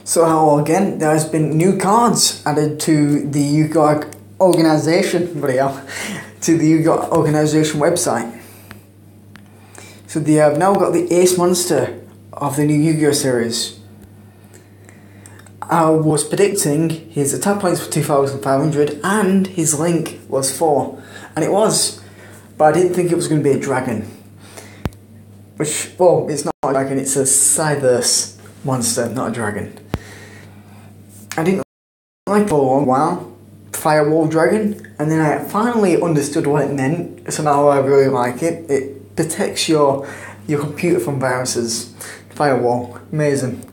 So hello again, there has been new cards added to the Yu-Gi-Oh! Organization to the Yu-Gi-Oh! Organization website. So they have now got the Ace Monster of the new Yu-Gi-Oh! Series. I was predicting his attack points were 2,500 and his link was 4. And it was, but I didn't think it was going to be a dragon. Which, well, it's not a dragon, it's a Cyverse monster, not a dragon. I didn't like it for a long while, Firewall Dragon, and then I finally understood what it meant, so now I really like it. It protects your computer from viruses. Firewall, amazing.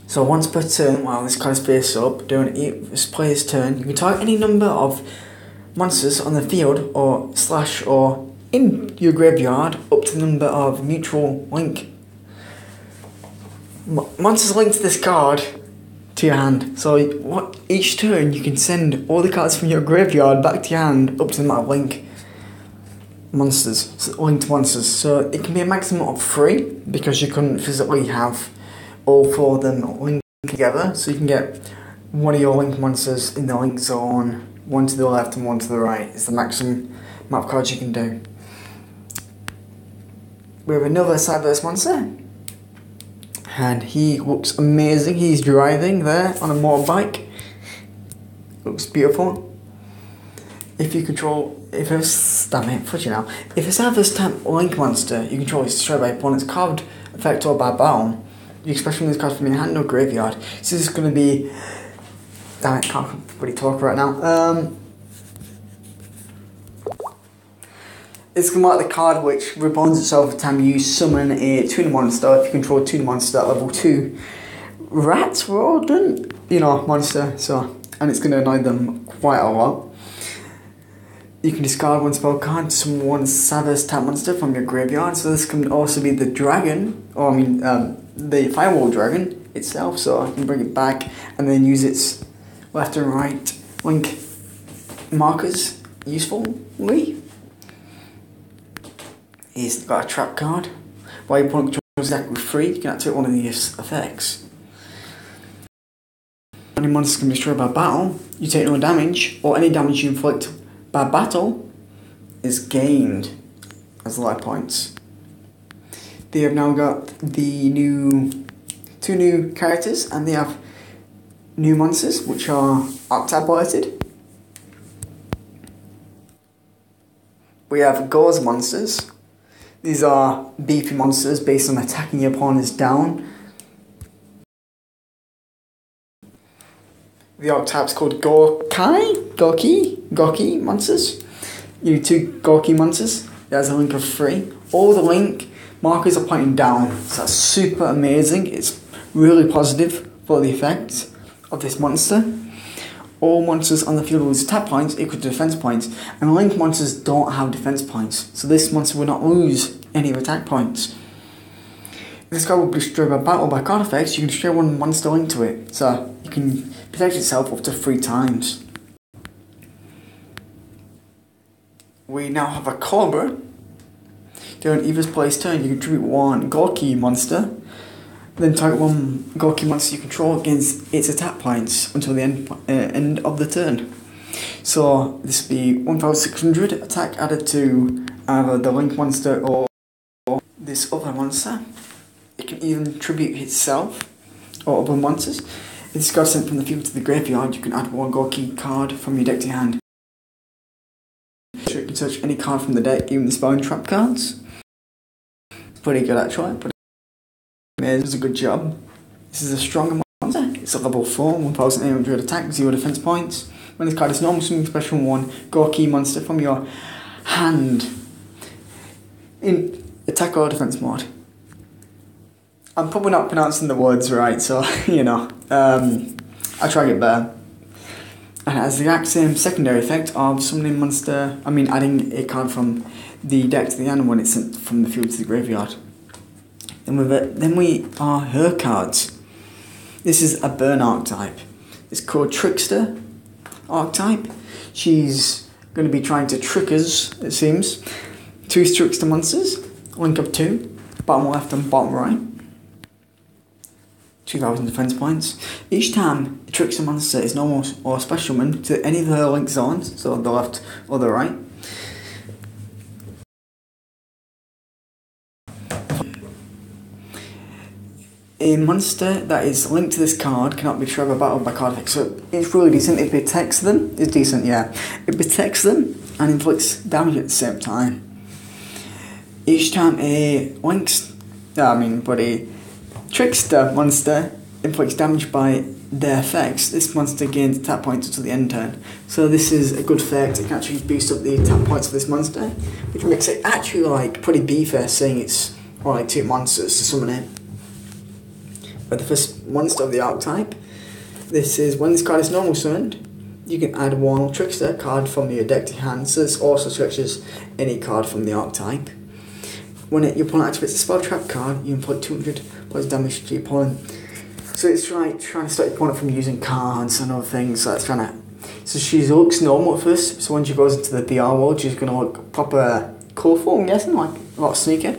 So once per turn, while this card is face up, during each player's turn, you can target any number of monsters on the field or in your graveyard up to the number of mutual link. Monsters linked to this card to your hand. So each turn you can send all the cards from your graveyard back to your hand up to the amount of linked monsters. So it can be a maximum of 3 because you couldn't physically have all 4 of them linked together. So you can get one of your linked monsters in the link zone, one to the left and one to the right. It's the maximum amount of cards you can do. We have another Cyverse monster. And he looks amazing. He's driving there on a motorbike. Looks beautiful. If a Cyverse type link monster you control is destroyed by opponent's card effect or by battle, you expect this card from your hand or graveyard. So this is going to be... Damn it, I can't really talk right now. It's going to mark the card which responds itself every time you summon a tuna monster. If you control a tuna monster at level 2, rat rodent, monster. And it's going to annoy them quite a lot. You can discard one spell card to summon one Cyverse type monster from your graveyard. So this can also be the dragon, the Firewall Dragon itself. So I can bring it back and then use its left and right link markers usefully. He's got a trap card. While your opponent controls exactly 3, you can activate one of these effects. Any monsters can be destroyed by battle, you take no damage, or any damage you inflict by battle is gained as life points. They have now got the 2 new characters, and they have new monsters which are archetype related. We have Gauze monsters. These are beefy monsters based on attacking your opponents down. The archetype's called Gouki monsters. You need 2 Gouki monsters. There's a link of 3. All the link markers are pointing down. So that's super amazing. It's really positive for the effect of this monster. All monsters on the field lose attack points equal to defense points, and link monsters don't have defense points, so this monster will not lose any attack points. If this card will be destroyed by battle by card effects, you can destroy one monster linked to it, so you can protect itself up to 3 times. We now have a Cobra. During either player's turn, you contribute 1 Gouki monster. Then target 1 Gouki monster you control against its attack points until the end of the turn. So this will be 1,600 attack added to either the link monster or this other monster. It can even tribute itself or other monsters. If this card is sent from the field to the graveyard, you can add 1 Gouki card from your deck to your hand. So you can search any card from the deck, even the spell and trap cards. Pretty good actually. It does a good job. This is a stronger monster. It's a level 4, 1,800 attack, 0 defense points. When this card is normal, summon special 1 Gouki monster from your hand in attack or defense mode. I'm probably not pronouncing the words right, so I'll try to get better. And it has the exact same secondary effect of summoning adding a card from the deck to the hand when it's sent from the field to the graveyard. Then we are her cards. This is a burn archetype. It's called Trickster archetype. She's going to be trying to trick us, it seems. 2 Trickster monsters, link of 2, bottom left and bottom right. 2,000 defense points. Each time it tricks a monster is normal or special summon to any of the link zones, so the left or the right. A monster that is linked to this card cannot be triggered battle by card effects. So it's really decent. It protects them. It's decent, yeah. It protects them and inflicts damage at the same time. Each time a trickster monster inflicts damage by their effects, this monster gains attack points until the end turn. So this is a good effect. It can actually boost up the attack points of this monster, which makes it actually like pretty beefy, seeing it's only 2 monsters to summon it. But the first monster of the archetype, this is when this card is normal summoned, you can add 1 trickster card from your deck to your hand, so this also stretches any card from the archetype. When your opponent activates a spell trap card, you inflict 200 points damage to your opponent. So it's trying to stop your opponent from using cards and other things. So she looks normal at first. So when she goes into the BR world, she's going to look proper colourful, I'm guessing, like a lot sneaky.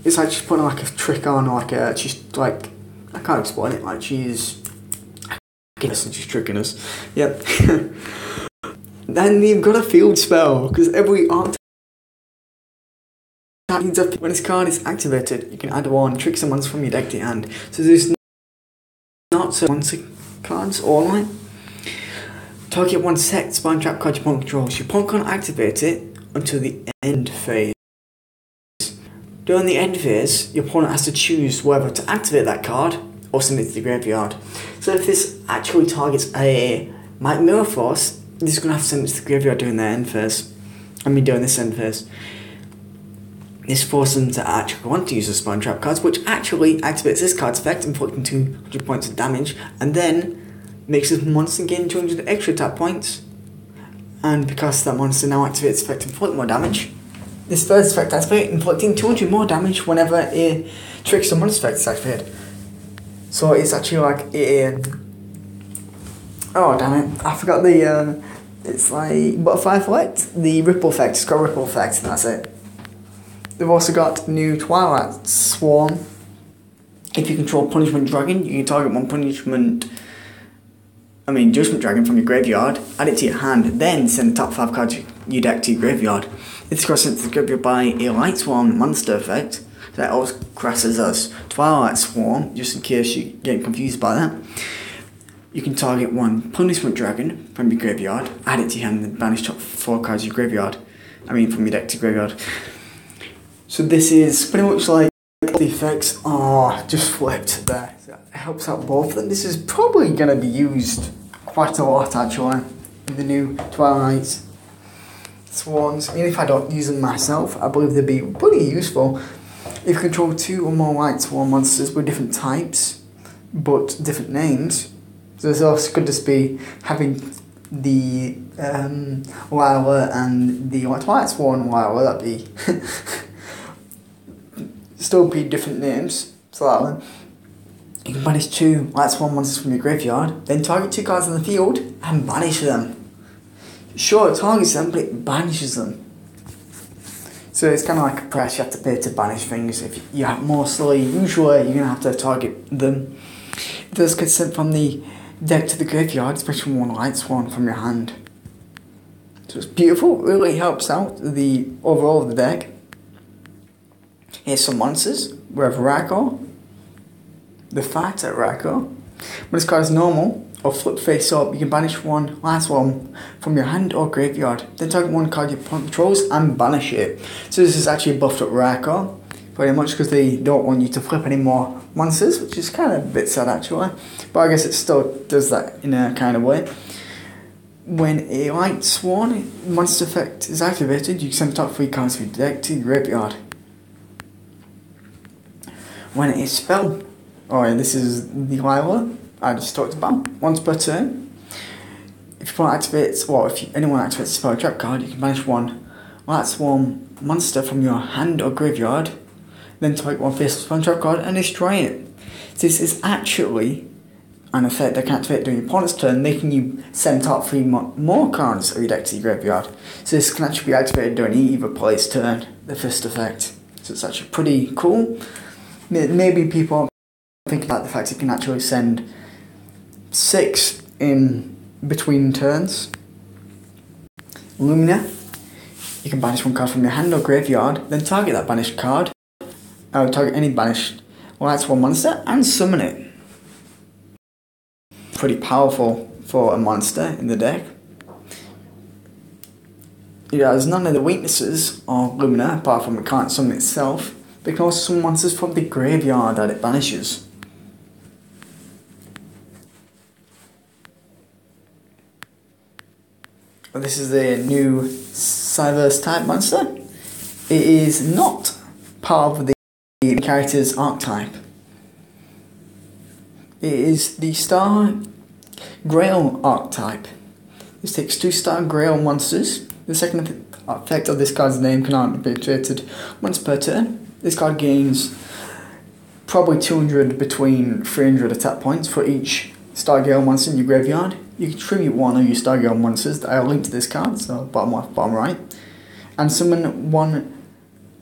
It's like she's putting like a trick on, she's like, I can't explain it, like she's tricking us. Yep. Then you've got a field spell, because every archetype needs a, when this card is activated, you can add 1 trick summons from your deck to your hand. So there's not so monster cards online. Target 1 set spine trap card your opponent controls. Your opponent can't activate it until the end phase. During the end phase, your opponent has to choose whether to activate that card or send it to the graveyard. So if this actually targets a Might Mirror Force, this is going to have to send it to the graveyard during their end phase. During this end phase. This forces them to actually want to use the Spine Trap cards, which actually activates this card's effect, inflicting 200 points of damage, and then makes this monster gain 200 extra attack points. And because that monster now activates effect to inflict more damage, this first effect activates, inflicting 200 more damage whenever a trickster monster effect is activated. So it's actually like a... oh damn it, I forgot the... it's like butterfly effect, the ripple effect. It's got ripple effect, and that's it. They've also got new Twightsworn. If you control Punishment Dragon, you can target 1 Judgment Dragon from your graveyard, add it to your hand, then send the top 5 cards of your deck to your graveyard. It's sent to the graveyard by a Lightsworn monster effect that also crosses as Twightsworn, just in case you get confused by that. You can target 1 Punishment Dragon from your graveyard, add it to your hand, and banish top 4 cards of your graveyard. From your deck to graveyard. So this is pretty much like the effects are just flipped there. So it helps out both of them. This is probably going to be used quite a lot actually in the new Twilight Swans. Even if I don't use them myself, I believe they'd be pretty useful. If you control 2 or more White Swan monsters with different types, but different names, so this also could just be having the Lila and the Twilight Swan Lila, that'd be still be different names, slightly. You can banish 2 White Swan monsters from your graveyard, then target 2 cards in the field and banish them. Sure, it targets them, but it banishes them. So it's kind of like a price you have to pay to banish things. If you have usually you're going to have to target them. If this gets sent from the deck to the graveyard, especially 1 White Swan from your hand. So it's beautiful, it really helps out the overall of the deck. Here's some monsters. We have Rako, the Fighter Rako. When this card is normal or flip face up, you can banish 1 last one from your hand or graveyard. Then target 1 card your opponent controls and banish it. So this is actually buffed up Rako, pretty much because they don't want you to flip any more monsters, which is kind of a bit sad actually. But I guess it still does that in a kind of way. When a Light Swan monster effect is activated, you can send the top 3 cards from your deck to your graveyard. When it is spell, this is the Lila I just talked about, once per turn. If anyone activates a spell trap card, you can banish 1 Light Swan monster from your hand or graveyard, then take 1 face spell trap card and destroy it. This is actually an effect that can activate during your opponent's turn, making you send top 3 more cards of your deck to your graveyard. So this can actually be activated during either player's turn, the first effect. So it's actually pretty cool. Maybe people think about the fact it can actually send 6 in between turns. Lumina, you can banish one card from your hand or graveyard, then target that banished card, target any banished Lightsworn monster, and summon it. Pretty powerful for a monster in the deck. It has none of the weaknesses of Lumina, apart from it can't summon itself, but it can also summon monsters from the graveyard that it banishes. This is the new Cyverse type monster. It is not part of the character's archetype. It is the Star Grail archetype. This takes 2 Star Grail monsters. The second effect of this card's name cannot be created once per turn. This card gains probably 200 between 300 attack points for each Star Gale monster in your graveyard. You can tribute one of your Star Gale monsters that are linked to this card, so bottom left, bottom right, and summon one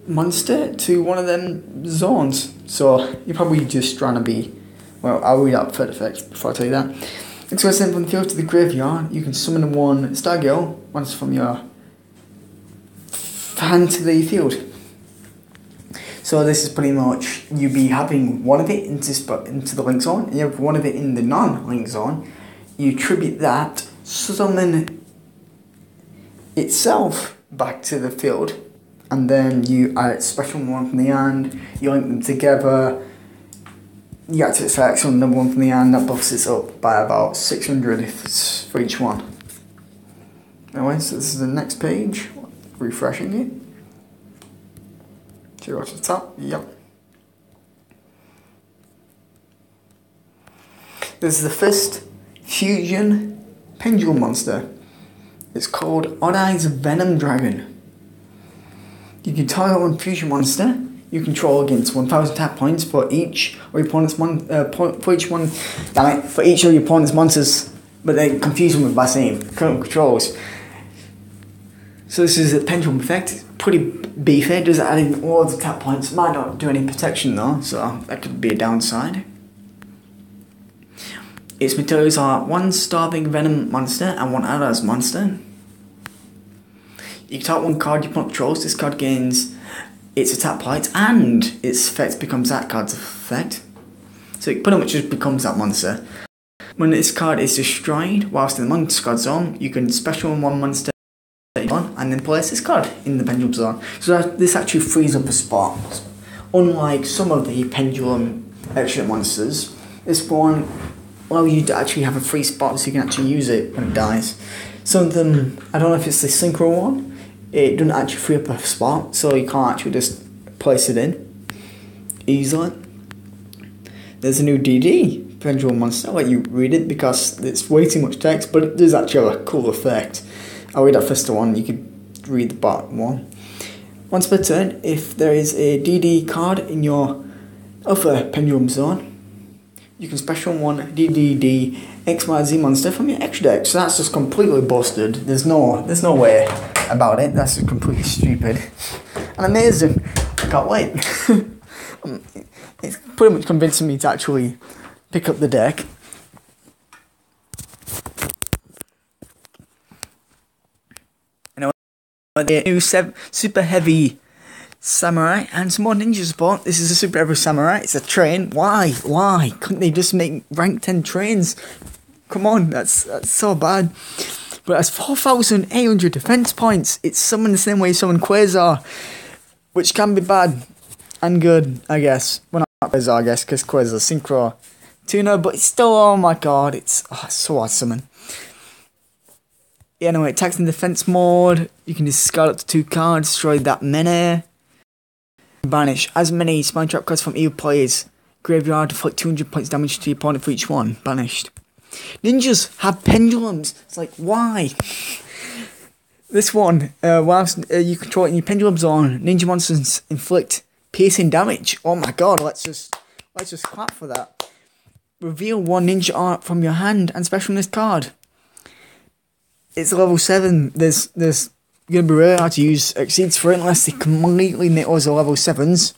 monster to one of them zones. So you're probably just trying to be, well, I'll read out third effect before I tell you that. It's going to send from the field to the graveyard. You can summon one Star Gale monster from your hand to the field. So this is pretty much you be having one of it into the link zone, and you have one of it in the non-link zone. You tribute that, summon itself back to the field, and then you add a special one from the hand, you link them together, you activate select on number one from the hand, that buffs it up by about 600 if it's for each one. Anyway, so this is the next page, refreshing it. So you watch the top, yep. This is the first fusion pendulum monster. It's called Odd Eyes Venom Dragon. You can target one fusion monster you control against 1,000 tap points for each of your opponent's for each of your opponent's monsters, but they confuse them with by saying current controls. So this is a pendulum effect. It's pretty beefy. It does add in loads of tap points. Might not do any protection though, so that could be a downside. Its materials are 1 Starving Venom monster and 1 Allies monster. You can target one card your opponent controls. This card gains its attack points and its effect becomes that card's effect. So it pretty much just becomes that monster. When this card is destroyed whilst in the monster card zone, you can special one monster and then place this card in the pendulum zone. So this actually frees up a spot. Unlike some of the pendulum extra monsters, this one allows you to actually have a free spot so you can actually use it when it dies. Some of them, I don't know if it's the synchro one, it doesn't actually free up a spot, so you can't actually just place it in easily. There's a new DD pendulum monster. I'll let you read it because it's way too much text, but it does actually have a cool effect. I'll read that first one, you could read the bottom one. Once per turn, if there is a DD card in your other pendulum zone, you can special one DDD XYZ monster from your extra deck. So that's just completely busted. There's no way about it. That's just completely stupid and amazing. I can't wait. It's pretty much convincing me to actually pick up the deck. The new super heavy samurai and some more ninja support. This is a super heavy samurai. It's a train. Why couldn't they just make rank 10 trains? Come on, that's so bad. But it has 4,800 defense points. It's summoned the same way you summon Quasar, which can be bad and good, I guess. Well, not Quasar, I guess, because Quasar's synchro tuner, but it's still, oh my god, it's so hard to summon. Yeah, anyway, attacks in defense mode. You can discard up to 2 cards, destroy that many. Banish as many spine trap cards from either player's graveyard, inflict 200 points damage to your opponent for each one. Banished. Ninjas have pendulums. It's like, why? This one, whilst you control it in your pendulum zone, ninja monsters inflict piercing damage. Oh my god, let's just clap for that. Reveal 1 ninja art from your hand and special this card. It's level 7. There's gonna be really hard to use Exceeds for it unless they completely knit us level 7s.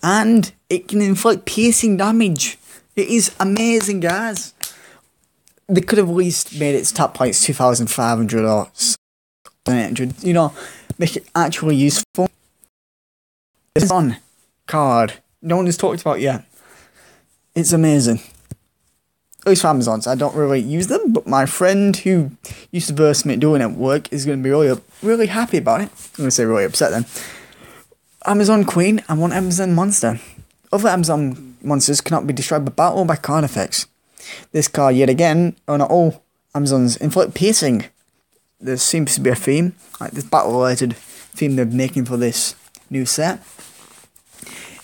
and it can inflict piercing damage. It is amazing, guys. They could have at least made its tap points 2,500 or 800, you know, make it actually useful. This on card, no one has talked about yet. It's amazing. At least for Amazons, I don't really use them, but my friend who used to verse me doing it at work is going to be really happy about it. I'm going to say really upset then. Amazon Queen and one Amazon Monster. Other Amazon monsters cannot be destroyed by battle or by card effects. This card, yet again, not all Amazons inflict piercing. There seems to be a theme, like this battle-related theme they're making for this new set.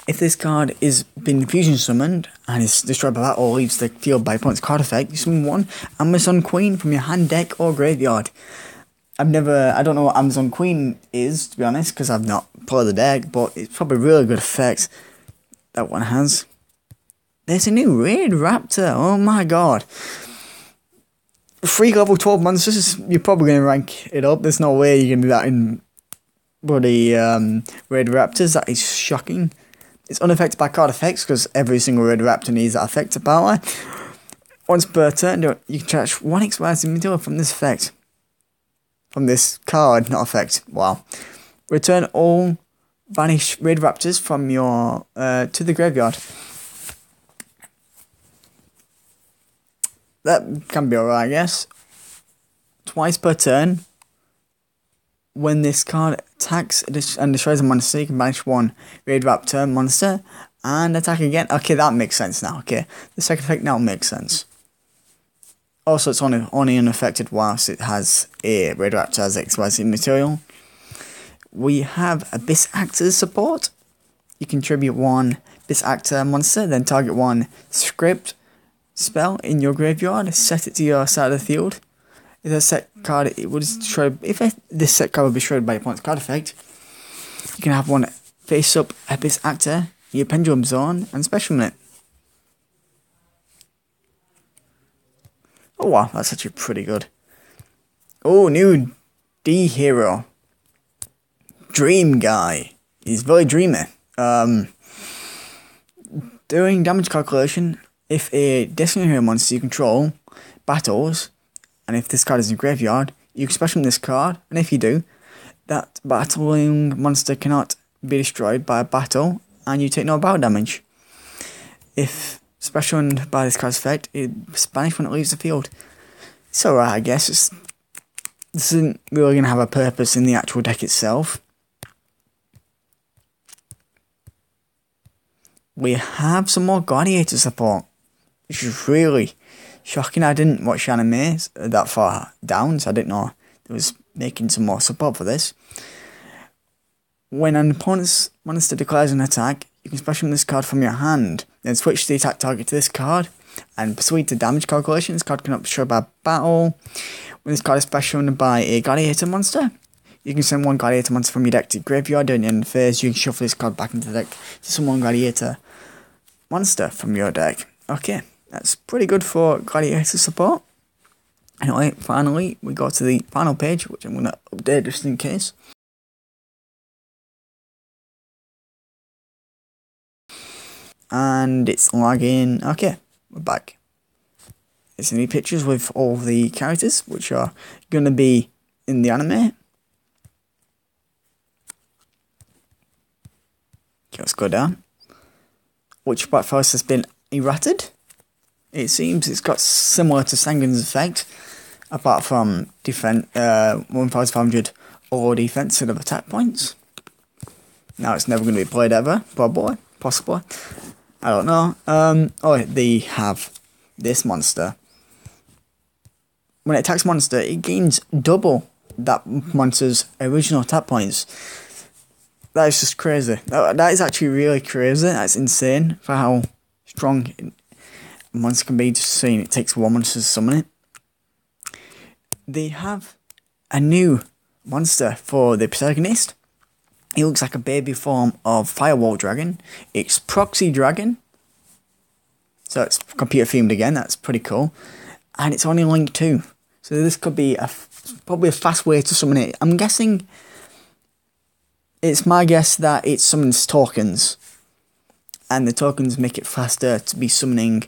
If this card is been fusion summoned and is destroyed by battle or leaves the field by opponent's card effect, you summon one Amazon Queen from your hand, deck, or graveyard. I don't know what Amazon Queen is, to be honest, because I've not played the deck, but it's probably a really good effect that one has. There's a new Raid Raptor, oh my god. 3 level 12 monsters, you're probably going to rank it up. There's no way you're going to do that in bloody Raid Raptors. That is shocking. It's unaffected by card effects because every single Raid Raptor needs that effect apparently. Once per turn, you can charge 1 expansive material from this effect. From this card, not effect. Wow. Return all banished Raid Raptors from your to the graveyard. That can be alright, I guess. Twice per turn. When this card attacks and destroys a monster, you can banish 1 Raid Raptor monster and attack again. Okay, that makes sense now. Okay, the second effect now makes sense. Also, it's only unaffected whilst it has a Raid Raptor as XYZ material. We have Abyss Actor's support. You contribute 1 Abyss Actor monster, then target 1 script spell in your graveyard, set it to your side of the field. If a set card, it would destroy. This set card will be destroyed by your opponent's card effect, you can have 1 face up Abyss Actor in your Pendulum Zone and special it. Oh wow, that's actually pretty good. Oh, new D hero, Dream Guy. He's very dreamy. During damage calculation, if a Destiny Hero monster you control battles, and if this card is in your graveyard, you can special this card, and if you do, that battling monster cannot be destroyed by a battle, and you take no battle damage. If specialed by this card's effect, it's banished when it leaves the field. It's alright, I guess. This isn't really going to have a purpose in the actual deck itself. We have some more Gladiator support, which is really shocking. I didn't watch anime that far down, so I didn't know there was making some more support for this. When an opponent's monster declares an attack, you can special this card from your hand, then switch the attack target to this card, and proceed to damage calculation. This card cannot be destroyed by battle. When this card is special by a Gladiator monster, you can send 1 Gladiator monster from your deck to your graveyard. During the end of the phase, you can shuffle this card back into the deck to summon 1 Gladiator monster from your deck. Okay, that's pretty good for Gladiator support. Anyway, finally, we go to the final page, which I'm going to update just in case. And it's lagging. Okay, we're back. It's new pictures with all the characters, which are going to be in the anime. Okay, let's go down. Which Black Forest has been errated. It seems it's got similar to Sanguine's effect, apart from 1,500 or defense instead of attack points. Now it's never going to be played ever, probably, possibly. I don't know. They have this monster. When it attacks monster, it gains double that monster's original attack points. That is just crazy. That is actually really crazy. That's insane for how strong a monster can be. Just saying it takes 1 monster to summon it. They have a new monster for the protagonist. It looks like a baby form of Firewall Dragon. It's Proxy Dragon. So it's computer themed again. That's pretty cool. And it's only Link 2. So this could be probably a fast way to summon it. I'm guessing... It's my guess that it summons tokens. and the tokens make it faster to be summoning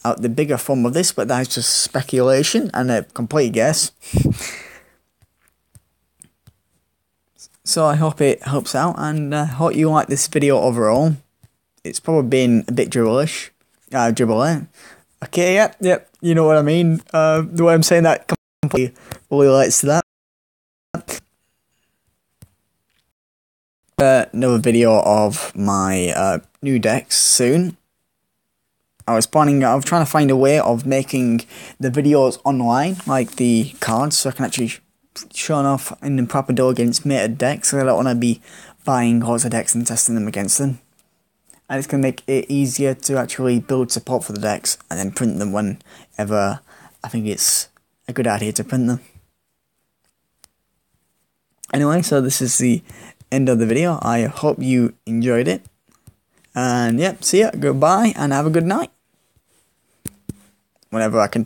out the bigger form of this, but that's just speculation and a complete guess. So I hope it helps out, and I hope you like this video overall. It's probably been a bit dribbly. Okay, yep, you know what I mean. The way I'm saying that completely relates to that. Another video of my new decks soon. I was trying to find a way of making the videos online, like the cards, so I can actually show off in the proper door against mated decks. So I don't want to be buying lots of decks and testing them against them. And it's going to make it easier to actually build support for the decks and then print them whenever I think it's a good idea to print them. Anyway, so this is the end of the video. I hope you enjoyed it. And yep, see ya, goodbye, and have a good night. Whenever I can